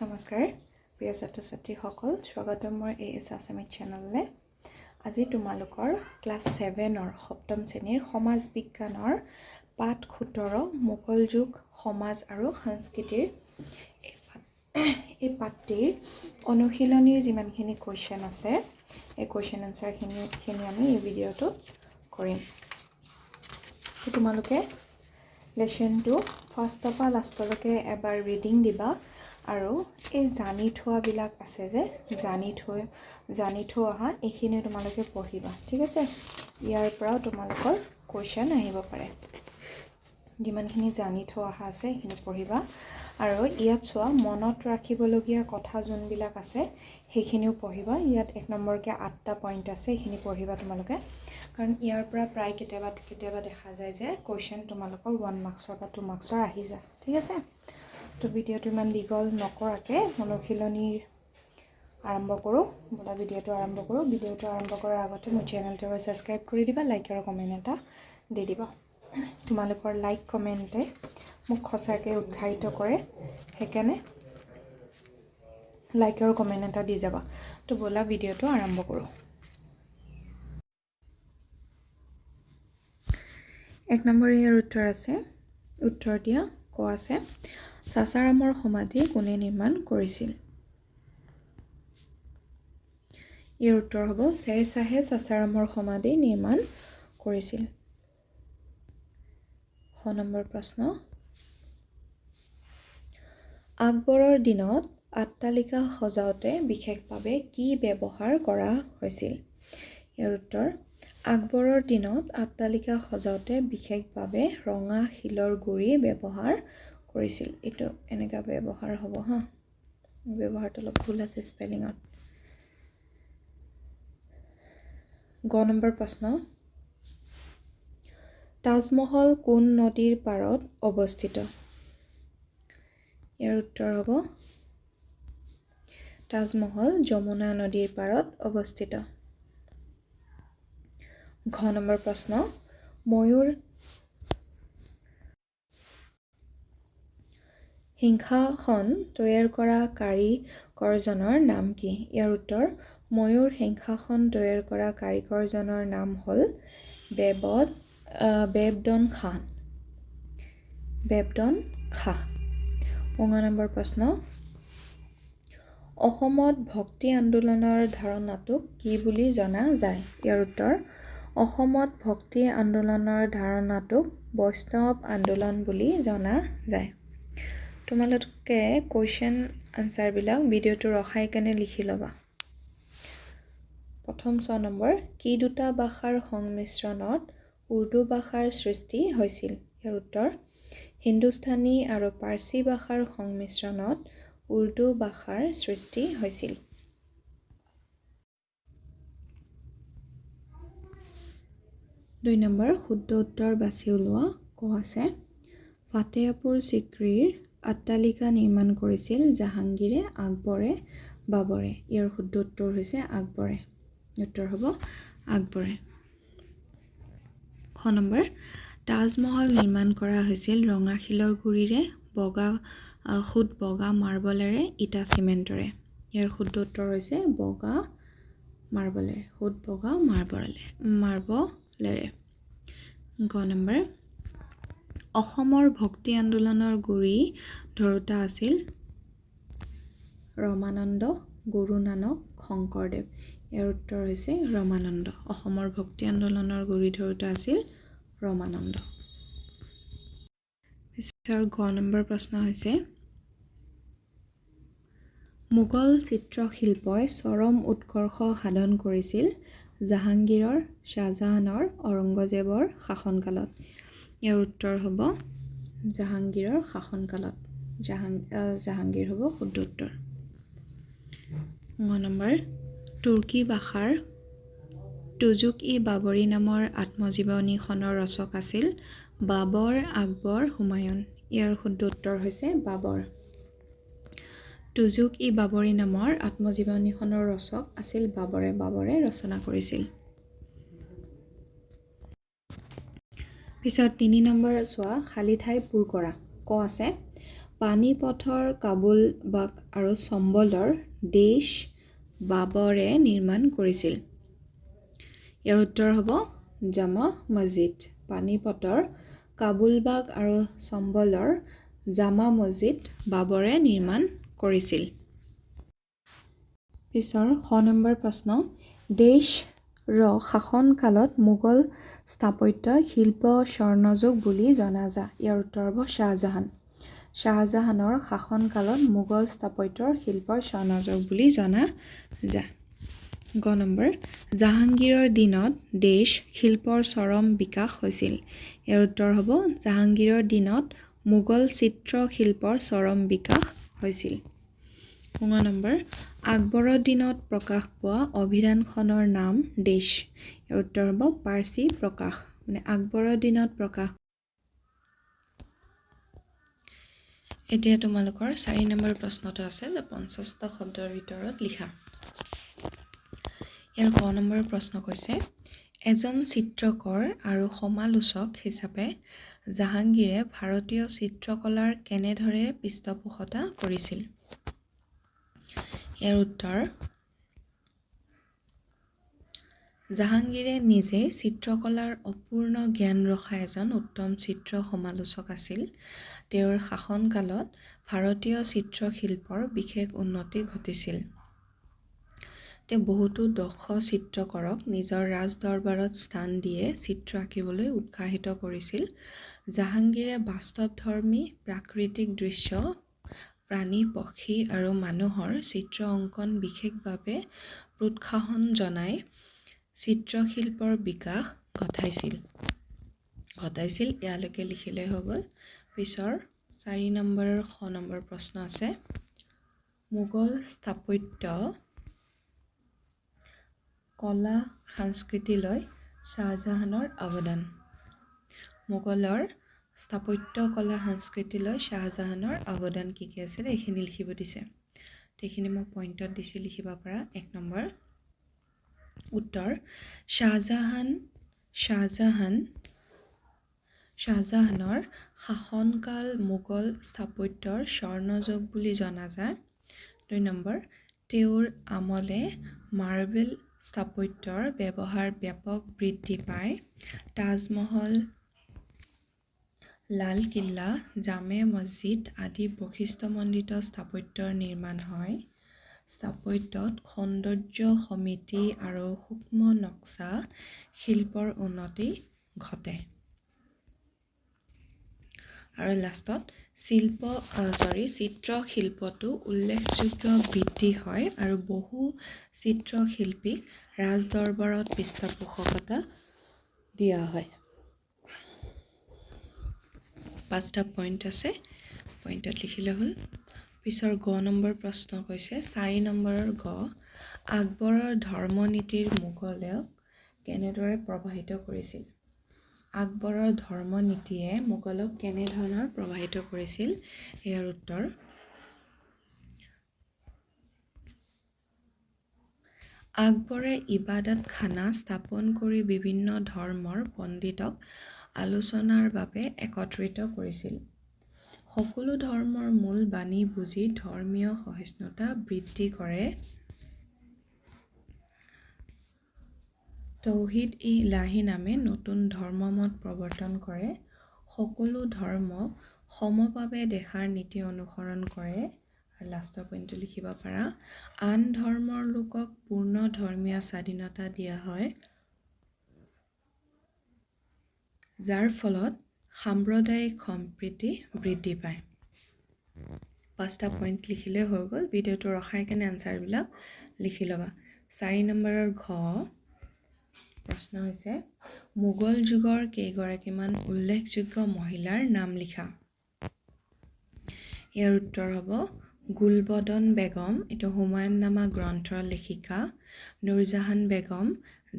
নমস্কাৰ প্ৰিয় ছাত্ৰ ছাত্ৰীসকল স্বাগতম মোৰ AS আছামিজ চেনেললৈ আজি তোমালোকৰ ক্লাছ 7ৰ সপ্তম শ্ৰেণীৰ সমাজ বিজ্ঞানৰ পাঠ 17 মোগল যুগ সমাজ আৰু সংস্কৃতিৰ এই পাঠটিৰ অনুশীলনীৰ যিমানখিনি কোৱেশ্চন আছে এই কোৱেশ্চন আনসাৰখিনি আমি এই ভিডিঅ'টোত কৰিম তোমালোকে লেসনটো ফাৰ্ষ্টৰ পৰা লাষ্টলৈকে এবাৰ ৰিডিং দিবা আৰু এই জানি থোৱাবিলাক আছে যে জানি থোৱা অহা এইখিনি তোমালোকে পঢ়িবা ঠিক আছে ইয়াৰ পৰা তোমালোকৰ কোৱেশ্চন আহিব পাৰে যিমানখিনি জানি থোৱা অহা আছে এইখিনি পঢ়িবা আৰু ইয়াত চোৱা মনত ৰাখিবলগীয়া কথা যোনবিলাক আছে সেইখিনিও পঢ়িবা ইয়াত এক নম্বৰকে 8টা পইণ্ট আছে এইখিনি পঢ়িবা তোমালোকে কাৰণ ইয়াৰ পৰা প্ৰায় কেতিয়াবা দেখা যায় যে কোৱেশ্চন তোমালোকৰ 1 মাৰ্কছৰ বা 2 মাৰ্কছৰ আহি যায় ঠিক আছে তো ভিডিঅ'টো ইমান দীঘল নকৰাকৈ অনুশীলনীৰ আৰম্ভ কৰোঁ বলা ভিডিঅ'টো আৰম্ভ কৰোঁ ভিডিঅ'টো আৰম্ভ কৰাৰ আগতে মোৰ চেনেলটো সাবস্ক্ৰাইব কৰি দিবা লাইক আৰু কমেণ্ট এটা দি দিবা তোমালোকৰ লাইক কমেণ্টে মোক সঁচাকৈ উৎসাহিত কৰে সেইকাৰণে লাইক আৰু কমেণ্ট এটা দি যাবা তো বলা ভিডিঅ'টো আৰম্ভ কৰোঁ এক নম্বৰ ইয়াৰ উত্তৰ দিয়া ক আছে চাচাৰামৰ সমাধি কোনে নিৰ্মাণ কৰিছিল ইয়াৰ উত্তৰ হ'ব শ্বেৰ শাহে চাচাৰামৰ সমাধি নিৰ্মাণ কৰিছিল খ নম্বৰ প্ৰশ্ন আকবৰৰ দিনত অট্টালিকা সজাওঁতে বিশেষভাৱে কি ব্যৱহাৰ কৰা হৈছিল ইয়াৰ উত্তৰ আকবৰৰ দিনত অট্টালিকা সজাওঁতে বিশেষভাৱে ৰঙা শিলৰ গুৰি ব্যৱহাৰ কৰিছিল এইটো এনেকা ব্যৱহাৰ হ'ব হা ব্যৱহাৰটো অলপ ভুল আছে স্পেলিঙত গ নম্বৰ প্ৰশ্ন তাজমহল কোন নদীৰ পাৰত অৱস্থিত ইয়াৰ উত্তৰ হ'ব তাজমহল যমুনা নদীৰ পাৰত অৱস্থিত ঘ নম্বৰ প্ৰশ্ন ময়ূৰ সিংহাসন তৈয়াৰ কৰা কাৰিকৰজনৰ নাম কি ইয়াৰ উত্তৰ ময়ূৰ সিংহাসন তৈয়াৰ কৰা কাৰিকৰজনৰ নাম হ'ল বেবদন খাঁ 15 নম্বৰ প্ৰশ্ন অসমত ভক্তি আন্দোলনৰ ধাৰণাটোক কি বুলি জনা যায় ইয়াৰ উত্তৰ অসমত ভক্তি আন্দোলনৰ ধাৰণাটোক বৈষ্ণৱ আন্দোলন বুলি জনা যায় তোমালোকে কোৱেশ্চন আনসাৰবিলাক ভিডিঅ'টো ৰখাই কেনে লিখি ল'বা প্ৰথম 6 নম্বৰ কি দুটা ভাষাৰ সংমিশ্ৰণত উৰ্দু ভাষাৰ সৃষ্টি হৈছিল ইয়াৰ উত্তৰ হিন্দুস্তানী আৰু পাৰ্চী ভাষাৰ সংমিশ্ৰণত উৰ্দু ভাষাৰ সৃষ্টি হৈছিল 2 নম্বৰ শুদ্ধ উত্তৰ বাছি উলিওৱা ক আছে ফাতেহপুৰ চিক্ৰীৰ অট্টালিকা নিৰ্মাণ কৰিছিল জাহাংগীৰে আকবৰে বাবৰে ইয়াৰ শুদ্ধ উত্তৰ হৈছে আকবৰে উত্তৰ হ'ব আকবৰে খ নম্বৰ তাজমহল নিৰ্মাণ কৰা হৈছিল ৰঙা শিলৰ গুৰিৰে বগা মাৰ্বলেৰে ইটা চিমেণ্টৰে ইয়াৰ শুদ্ধ উত্তৰ হৈছে বগা মাৰ্বলেৰে গ নম্বৰ অসমৰ ভক্তি আন্দোলনৰ গুৰি ধৰোঁতা আছিল ৰমানন্দ গুৰু নানক শংকৰদেৱ ইয়াৰ উত্তৰ হৈছে ৰমানন্দ অসমৰ ভক্তি আন্দোলনৰ গুৰি ধৰোঁতা আছিল ৰমানন্দ পিছৰ গ নম্বৰ প্ৰশ্ন হৈছে মোগল চিত্ৰশিল্পই চৰম উৎকৰ্ষ সাধন কৰিছিল জাহাংগীৰৰ শ্বাহজাহানৰ ঔৰংগজেবৰ শাসনকালত ইয়াৰ উত্তৰ হ'ব জাহাংগীৰৰ শাসনকালত জাহাংগীৰ হ'ব শুদ্ধ উত্তৰ নম্বৰ তুৰ্কী ভাষাৰ তুজুক-ই-বাবৰি নামৰ আত্মজীৱনীখনৰ ৰচক আছিল বাবৰ আকবৰ হুমায়ুন ইয়াৰ শুদ্ধ উত্তৰ হৈছে বাবৰ তুজুক-ই-বাবৰি নামৰ আত্মজীৱনীখনৰ ৰচক আছিল বাবৰে ৰচনা কৰিছিল পিছত 3 নম্বৰ চোৱা খালী ঠাই পূৰ কৰা ক আছে পানীপথৰ কাবুলবাগ আৰু চম্বলৰ দেশ বাবৰে নিৰ্মাণ কৰিছিল? ইয়াৰ উত্তৰ হ'ব জামা মছজিদ। পানীপথৰ কাবুলবাগ আৰু চম্বলৰ জামা মছজিদ বাবৰে নিৰ্মাণ কৰিছিল। পিছৰ খ নম্বৰ প্ৰশ্ন, দেশৰ শাসনকালত মোগল স্থাপত্য শিল্প স্বৰ্ণযুগ বুলি জনা যায়। ইয়াৰ উত্তৰ হ'ব শ্বাহজাহান। শ্বাহজাহানৰ শাসনকালত মোগল স্থাপত্যৰ শিল্পৰ স্বৰ্ণযুগ বুলি জনা যায়। গ নম্বৰ, জাহাংগীৰৰ দিনত দেশ শিল্পৰ চৰম বিকাশ হৈছিল। ইয়াৰ উত্তৰ হ'ব জাহাংগীৰৰ দিনত মোগল চিত্ৰশিল্পৰ চৰম বিকাশ হৈছিল। ঙ নম্বৰ, আকবৰৰ দিনত প্ৰকাশ পোৱা অভিধানখনৰ নাম দেশ। ইয়াৰ উত্তৰ হ'ব পাৰ্চী প্ৰকাশ। আকবৰৰ দিনত প্ৰকাশ। এতিয়া তোমালোকৰ 4 নম্বৰ প্ৰশ্নটো আছে যে 50টা শব্দৰ ভিতৰত লিখা। ইয়াৰ ক নম্বৰ প্ৰশ্ন কৈছে, এজন চিত্ৰকৰ আৰু সমালোচক হিচাপে জাহাংগীৰে ভাৰতীয় চিত্ৰকলাৰ কেনেদৰে পৃষ্ঠপোষকতা কৰিছিল? ইয়াৰ উত্তৰ, জাহাংগীৰে নিজে চিত্ৰকলাৰ অপূৰ্ণ জ্ঞান ৰখা এজন উত্তম চিত্ৰ সমালোচক আছিল। তেওঁৰ শাসনকালত ভাৰতীয় চিত্ৰশিল্পৰ বিশেষ উন্নতি ঘটিছিল। তেওঁ বহুতো দক্ষ চিত্ৰকৰক নিজৰ ৰাজদৰবাৰত স্থান দিয়ে চিত্ৰ আঁকিবলৈ উৎসাহিত কৰিছিল। জাহাংগীৰে বাস্তৱধৰ্মী প্ৰাকৃতিক দৃশ্য, প্ৰাণী, পক্ষী আৰু মানুহৰ চিত্ৰ অংকন বিশেষভাৱে প্ৰোৎসাহন জনাই চিত্ৰশিল্পৰ বিকাশ ঘটাইছিল। ইয়ালৈকে লিখিলে হৈ গ'ল। পিছৰ 4 নম্বৰৰ খ নম্বৰ প্ৰশ্ন আছে, মোগল স্থাপত্য কলা সংস্কৃতিলৈ শ্বাহজাহানৰ অৱদান। মোগলৰ স্থাপত্য কলা সংস্কৃতিলৈ শ্বাহজাহানৰ অৱদান কি কি আছিলে এইখিনি লিখিব দিছে। এইখিনি মই পইণ্টত দিছি, লিখিব পাৰা। 1 নম্বৰ উত্তৰ, শ্বাহজাহানৰ শাসনকাল মোগল স্থাপত্যৰ স্বৰ্ণযুগ বুলি জনা যায়। 2 নম্বৰ, তেওঁৰ আমলে মাৰ্বেল স্থাপত্যৰ ব্যৱহাৰ ব্যাপক বৃদ্ধি পায়। তাজমহল, লালকিল্লা, জামে মছজিদ আদি বৈশিষ্ট্যমণ্ডিত স্থাপত্যৰ নিৰ্মাণ হয়। স্থাপত্যত সৌন্দৰ্য সমিতি আৰু সূক্ষ্ম নক্সা শিল্পৰ উন্নতি ঘটে। আৰু লাষ্টত চিত্ৰশিল্পটো উল্লেখযোগ্য বৃদ্ধি হয় আৰু বহু চিত্ৰশিল্পীক ৰাজদৰবাৰত পৃষ্ঠপোষকতা দিয়া হয়। 5টা পইণ্ট আছে, পইণ্টত লিখিলে হ'ল। পিছৰ গ নম্বৰ প্ৰশ্ন কৈছে 4 নম্বৰৰ গ, আকবৰৰ ধৰ্মনীতিৰ মোগলক কেনেদৰে প্ৰভাৱিত কৰিছিল? আকবৰৰ ধৰ্মনীতিয়ে মোগলক কেনেধৰণৰ প্ৰভাৱিত কৰিছিল? ইয়াৰ উত্তৰ, আকবৰে ইবাদতখানা স্থাপন কৰি বিভিন্ন ধৰ্মৰ পণ্ডিতক আলোচনাৰ বাবে একত্ৰিত কৰিছিল। সকলো ধৰ্মৰ মূল বাণী বুজি ধৰ্মীয় সহিষ্ণুতা বৃদ্ধি কৰে। তৌহিদ-ই-ইলাহী নামে নতুন ধৰ্মমত প্ৰৱৰ্তন কৰে। সকলো ধৰ্মক সমভাৱে দেখাৰ নীতি অনুসৰণ কৰে। আৰু লাষ্টৰ পইণ্টটো লিখিব পাৰা, আন ধৰ্মৰ লোকক পূৰ্ণ ধৰ্মীয় স্বাধীনতা দিয়া হয়, যাৰ ফলত সাম্প্ৰদায়িক সম্প্ৰীতি বৃদ্ধি পায়। 5টা পইণ্ট লিখিলে হৈ গ'ল। ভিডিঅ'টো ৰখাই কেনে আনচাৰবিলাক লিখি ল'বা। 4 নম্বৰৰ ঘ প্ৰশ্ন হৈছে, মোগল যুগৰ কেইগৰাকীমান উল্লেখযোগ্য মহিলাৰ নাম লিখা। ইয়াৰ উত্তৰ হ'ব গুলবদন বেগম, এইটো হুমায়ুননামা গ্ৰন্থৰ লেখিকা। নুৰজাহান বেগম,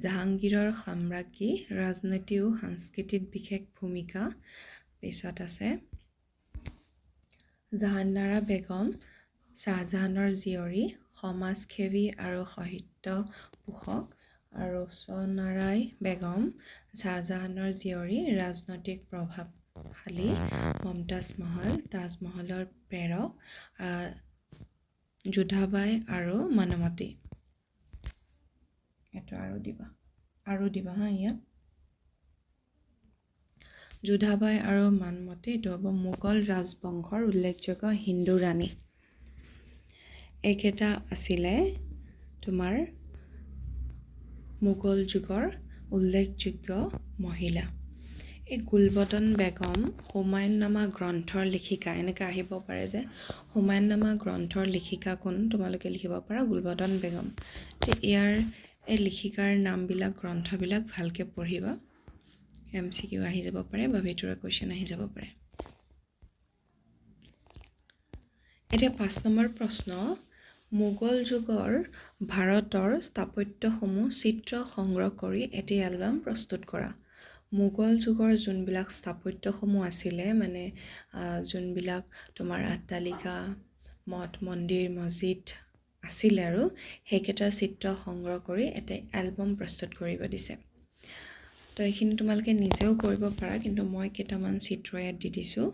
জাহাংগীৰৰ সম্ৰাজ্ঞী, ৰাজনীতি ও সংস্কৃতিত বিশেষ ভূমিকা। পিছত আছে জাহানাৰা বেগম, শ্বাহজাহানৰ জীয়ৰী, সমাজসেৱী আৰু সাহিত্য পোষক। আৰু ৰোচনাৰাই বেগম, শ্বাহজাহানৰ জীয়ৰী, ৰাজনৈতিক প্ৰভাৱ খালি মমতাজ মহল, তাজমহলৰ প্ৰেৰক যোধাবাই আৰু মানমতী। এইটো আৰু দিবা হা ইয়াত। যোধাবাই আৰু মানমতী এইটো হ'ব মোগল ৰাজবংশৰ উল্লেখযোগ্য হিন্দু ৰাণী। এইকেইটা আছিলে তোমাৰ মোগল যুগৰ উল্লেখযোগ্য মহিলা। এই গুলবদন বেগম হুমায়ুননামা গ্ৰন্থৰ লিখিকা, এনেকৈ আহিব পাৰে যে হুমায়ুননামা গ্ৰন্থৰ লিখিকা কোন, তোমালোকে লিখিব পাৰা গুলবদন বেগম। ইয়াৰ এই লিখিকাৰ নামবিলাক, গ্ৰন্থবিলাক ভালকৈ পঢ়িবা। MCQ আহি যাব পাৰে বা ভিতৰৰ কুৱেশ্যন আহি যাব পাৰে। এতিয়া 5 নম্বৰ প্ৰশ্ন, মোগল যুগৰ ভাৰতৰ স্থাপত্যসমূহ চিত্ৰ সংগ্ৰহ কৰি এটি এলবাম প্ৰস্তুত কৰা। মোগল যুগৰ যোনবিলাক স্থাপত্যসমূহ আছিলে, মানে যোনবিলাক তোমাৰ অট্টালিকা, মঠ মন্দিৰ মছজিদ আছিলে আৰু সেইকেইটাৰ চিত্ৰ সংগ্ৰহ কৰি এটা এলবাম প্ৰস্তুত কৰিব দিছে। তো এইখিনি তোমালোকে নিজেও কৰিব পাৰা, কিন্তু মই কেইটামান চিত্ৰ ইয়াত দি দিছোঁ,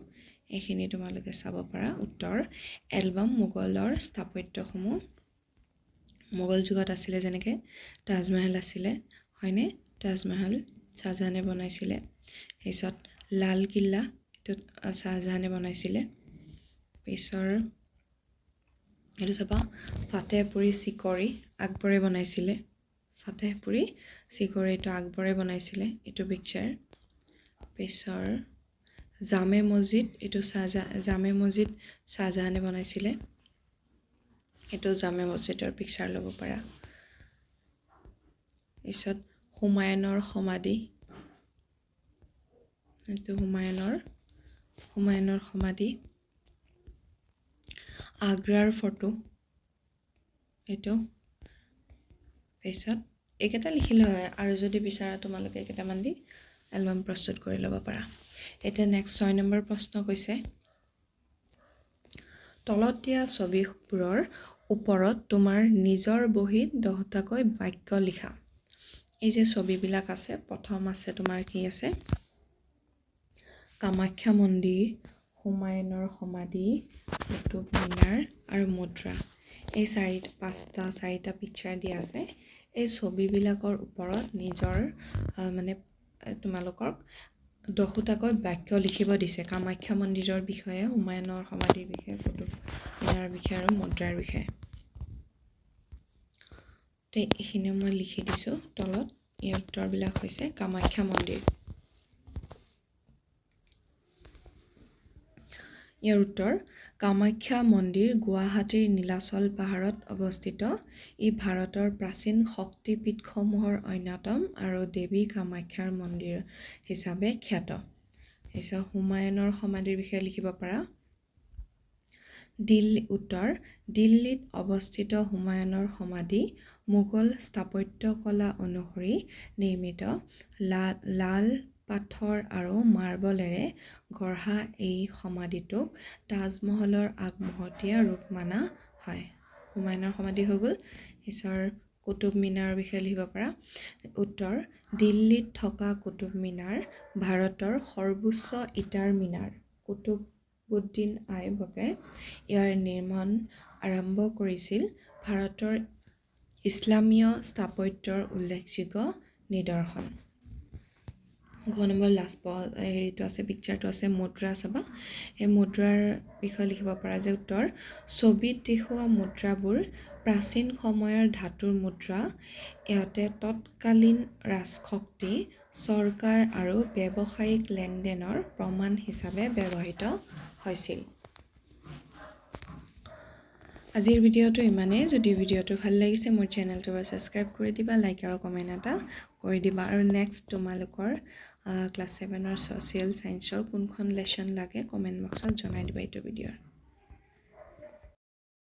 এইখিনি তোমালোকে চাব পাৰা। উত্তৰ এলবাম মোগলৰ স্থাপত্যসমূহ মোগল যুগত আছিলে, যেনেকৈ তাজমহল আছিলে, হয়নে? তাজমহল শ্বাহজাহানে বনাইছিলে। তাৰপিছত লালকিল্লা, এইটো শ্বাহজাহানে বনাইছিলে। পিছৰ এইটো চাবা, ফাটেহপুৰি চিকৰি আকবৰে বনাইছিলে। ফাটেহপুৰি চিকৰি এইটো আকবৰে বনাইছিলে, এইটো পিকচাৰ। পিছৰ জামে মছজিদ, এইটো জামে মছজিদ শ্বাহজাহানে বনাইছিলে। এইটো জামে মছজিদৰ পিকচাৰ ল'ব পাৰা। পিছত হুমায়ুনৰ সমাধি, এইটো হুমায়ুনৰ সমাধি। আগ্ৰাৰ ফটো, এইটো। পিছত এইকেইটা লিখিলে হয়, আৰু যদি বিচাৰা তোমালোকে কেইটামান দি এলবাম প্ৰস্তুত কৰি ল'ব পাৰা। এতিয়া নেক্সট 6 নম্বৰ প্ৰশ্ন কৈছে, তলত দিয়া ছবিবোৰৰ ওপৰত তোমাৰ নিজৰ বহীত 10টাকৈ বাক্য লিখা। এই যে ছবিবিলাক আছে, প্ৰথম আছে তোমাৰ কি আছে, কামাখ্যা মন্দিৰ, হুমায়ুনৰ সমাধি, কুতুব মিনাৰ আৰু মুদ্ৰা। এই চাৰিটা পিকচাৰ দিয়া আছে। এই ছবিবিলাকৰ ওপৰত নিজৰ মানে তোমালোকক 10টাকৈ বাক্য লিখিব দিছে। কামাখ্যা মন্দিৰৰ বিষয়ে, হুমায়ুনৰ সমাধিৰ বিষয়ে, কুতুব মিনাৰৰ বিষয়ে আৰু মুদ্ৰাৰ বিষয়ে। তো এইখিনিও মই লিখি দিছোঁ তলত। ইয়াৰ উত্তৰবিলাক হৈছে কামাখ্যা মন্দিৰ। ইয়াৰ উত্তৰ কামাখ্যা মন্দিৰ গুৱাহাটীৰ নীলাচল পাহাৰত অৱস্থিত। ই ভাৰতৰ প্ৰাচীন শক্তিপীঠসমূহৰ অন্যতম আৰু দেৱী কামাখ্যাৰ মন্দিৰ হিচাপে খ্যাত। তাৰপিছত হুমায়ুনৰ সমাধিৰ বিষয়ে লিখিব পাৰা। উত্তৰ দিল্লীত অৱস্থিত হুমায়ুনৰ সমাধি মোগল স্থাপত্যকলা অনুসৰি নিৰ্মিত। লাল পাথৰ আৰু মাৰ্বলেৰে গঢ়া এই সমাধিটোক তাজমহলৰ আগমহতীয়া ৰূপ মানা হয়। হুমায়ুনৰ সমাধি হৈ গ'ল। পিছৰ কুতুব মিনাৰৰ বিষয়ে লিখিব পাৰা। উত্তৰ দিল্লীত থকা কুতুব মিনাৰ ভাৰতৰ সৰ্বোচ্চ ইটাৰ মিনাৰ। কুতুবুদ্দিন আইবকে ইয়াৰ নিৰ্মাণ আৰম্ভ কৰিছিল। ভাৰতৰ ইছলামীয় স্থাপত্যৰ উল্লেখযোগ্য নিদৰ্শন। 9 নম্বৰ লাষ্ট হেৰিটো আছে, পিকচাৰটো আছে, মুদ্ৰা চাবা। এই মুদ্ৰাৰ বিষয়ে লিখিব পাৰা যে উত্তৰ ছবিত দেখুওৱা মুদ্ৰাবোৰ প্ৰাচীন সময়ৰ ধাতুৰ মুদ্ৰা। ইহঁতে তৎকালীন ৰাজশক্তি, চৰকাৰ আৰু ব্যৱসায়িক লেনদেনৰ প্ৰমাণ হিচাপে ব্যৱহৃত হৈছিল। আজিৰ ভিডিঅ'টো ইমানেই। যদি ভিডিঅ'টো ভাল লাগিছে মোৰ চেনেলটো ছাবস্ক্ৰাইব কৰি দিবা, লাইক আৰু কমেণ্ট এটা কৰি দিবা। আৰু নেক্সট তোমালোকৰ ক্লাছ 7ৰ ছ'চিয়েল চায়েন্সৰ কোনখন লেচন লাগে কমেণ্ট বক্সত জনাই দিবা এইটো ভিডিঅ'ৰ।